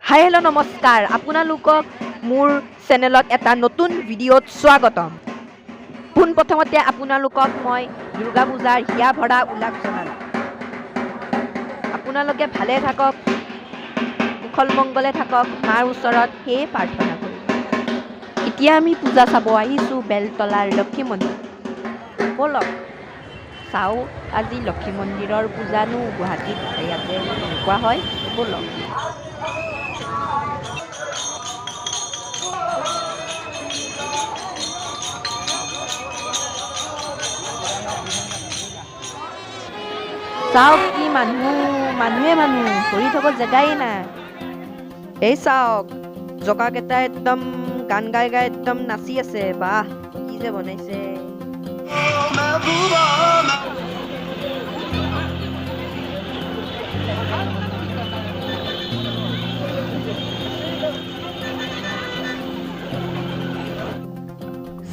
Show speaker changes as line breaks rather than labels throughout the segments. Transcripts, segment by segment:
Hi hello' নমস্কাৰ আপোনালোকক মোৰ চেনেলত এটা নতুন ভিডিঅ'ত স্বাগতম। পোনপ্ৰথমতে আপোনালোকক মই দুৰ্গা পূজাৰ হিয়া ভৰা উল্লাস জনালোঁ। আপোনালোকে ভালে থাকক, কুশল মংগলে থাকক, মাৰ ওচৰত সেয়ে প্ৰাৰ্থনা কৰিম। এতিয়া আমি পূজা চাব আহিছোঁ বেলতলাৰ লক্ষী মন্দিৰ। ব'লক চাওঁ আজি লক্ষী মন্দিৰৰ পূজানো গুৱাহাটীত ইয়াতে কেনেকুৱা হয়। ব'লক। চাওক কি মানুহে ভৰি থব জেগাই নাই। এই চাওক জকাকেইটা একদম গান গাই একদম নাচি আছে। বাহ কি যে বনাইছে।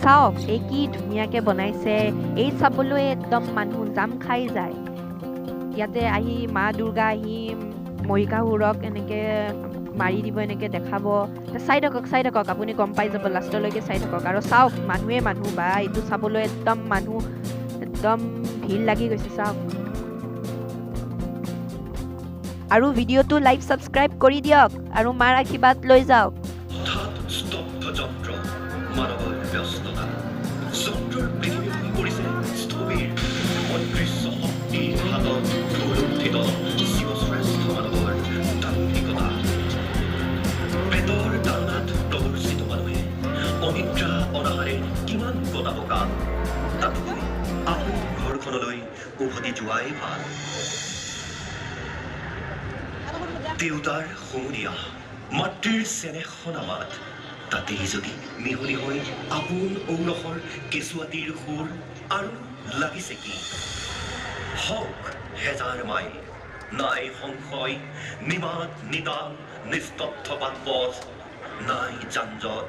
চাওক এই কি ধুনীয়াকে বনাইছে। এই চাবলৈ একদম মানুহ জাম খাই যায়। ইয়াতে আহি মা দুৰ্গা আহি মহিষাসুৰক এনেকে মাৰি দিব, এনেকে দেখাব। চাই থাকক আপুনি গম পাই যাব, লাষ্টলৈকে চাই থাকক। আৰু চাওক মানুহ বা এইটো চাবলৈ একদম মানুহ একদম ভিৰ লাগি গৈছে। চাওক আৰু ভিডিঅ'টো লাইক ছাবস্ক্ৰাইব কৰি দিয়ক আৰু মাৰ আশীৰ্বাদ লৈ যাওক।
দেউতাৰ সমূনীয়া মাতৃৰ চেনেহ সনামাত তাতেই যদি মিহলি হৈ আপোন ঔৰসৰ কেঁচুৱাটিৰ সুৰ আৰু লাগিছে কি হওক হেজাৰ মাইল নাই সংশয় নিমাত নিদান নিস্তব্ধপাত পথ নাই যানজঁট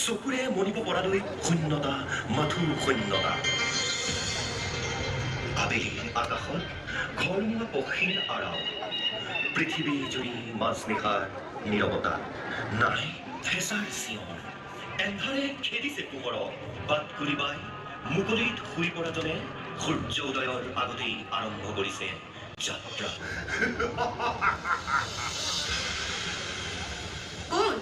চকুৰে মনিব পৰালৈ শূন্যতা মাথো শূন্যতা আবেলিৰ আকাশত ঘৰমুৱা পক্ষীৰ আৰাম পৃথিৱী জুৰি মাজনিশাৰ নীৰৱতা নাই ফেঁচাৰ চিঞৰ এন্ধাৰে খেদিছে পোহৰক বাট কুলিবাই মুকলিত শুই পৰাজনে সূৰ্য উদয়ৰ আগতেই আৰম্ভ কৰিছে যাত্ৰা।
কোন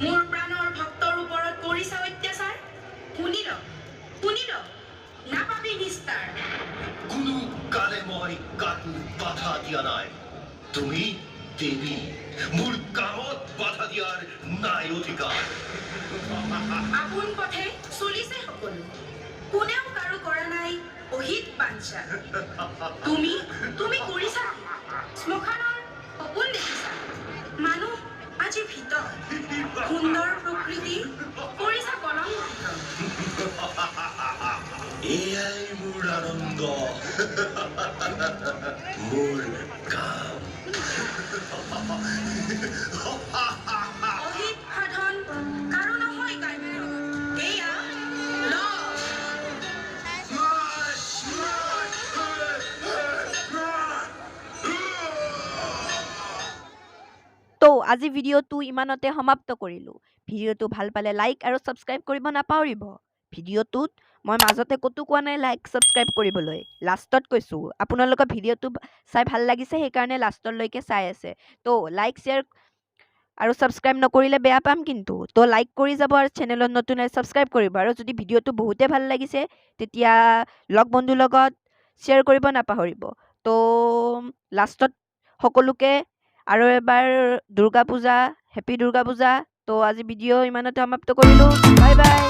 মোৰ প্ৰাণৰ ভক্তৰ ওপৰত কৰিছা অত্যাচাৰ? শুনি ল নাপাবি নিস্তাৰ।
কোনো কালে মই কাকো বাধা দিয়া নাই। তুমি দেৱী, মোৰ কামত বাধা দিয়াৰ নাই অধিকাৰ।
আপোন পথে চলিছে সকলো, কোনেও কাৰো কৰা নাই অহিত বাঞ্ছা। তুমি কৰিছা শ্মশানৰ সপোন দেখিছা। মানুহ আজি ভিতৰ সুন্দৰ প্ৰকৃতি কৰিছা কলংকিত।
এয়াই মোৰ আনন্দ, মোৰ কাম।
অহিত সাধন কাৰো নহয় কাম্য, এয়া
তো আজি ভিডিঅ'টো ইমানতে সমাপ্ত কৰিলোঁ। ভিডিঅ'টো ভাল পালে লাইক আৰু ছাবস্ক্ৰাইব কৰিব নাপাহৰিব। ভিডিঅ'টোত মই মাজতে ক'তো কোৱা নাই লাইক ছাবস্ক্ৰাইব কৰিবলৈ, লাষ্টত কৈছোঁ। আপোনালোকৰ ভিডিঅ'টো চাই ভাল লাগিছে সেইকাৰণে লাষ্টলৈকে চাই আছে। তো লাইক শ্বেয়াৰ আৰু ছাবস্ক্ৰাইব নকৰিলে বেয়া পাম কিন্তু। তো লাইক কৰি যাব আৰু চেনেলত নতুন ছাবস্ক্ৰাইব কৰিব। আৰু যদি ভিডিঅ'টো বহুতে ভাল লাগিছে তেতিয়া লগ বন্ধুৰ লগত শ্বেয়াৰ কৰিব নাপাহৰিব। তো লাষ্টত সকলোকে আৰু এবাৰ দুৰ্গা পূজা, হেপী দুৰ্গা পূজা। তো আজি ভিডিঅ' ইমানতে সমাপ্ত কৰিলোঁ। Bye bye.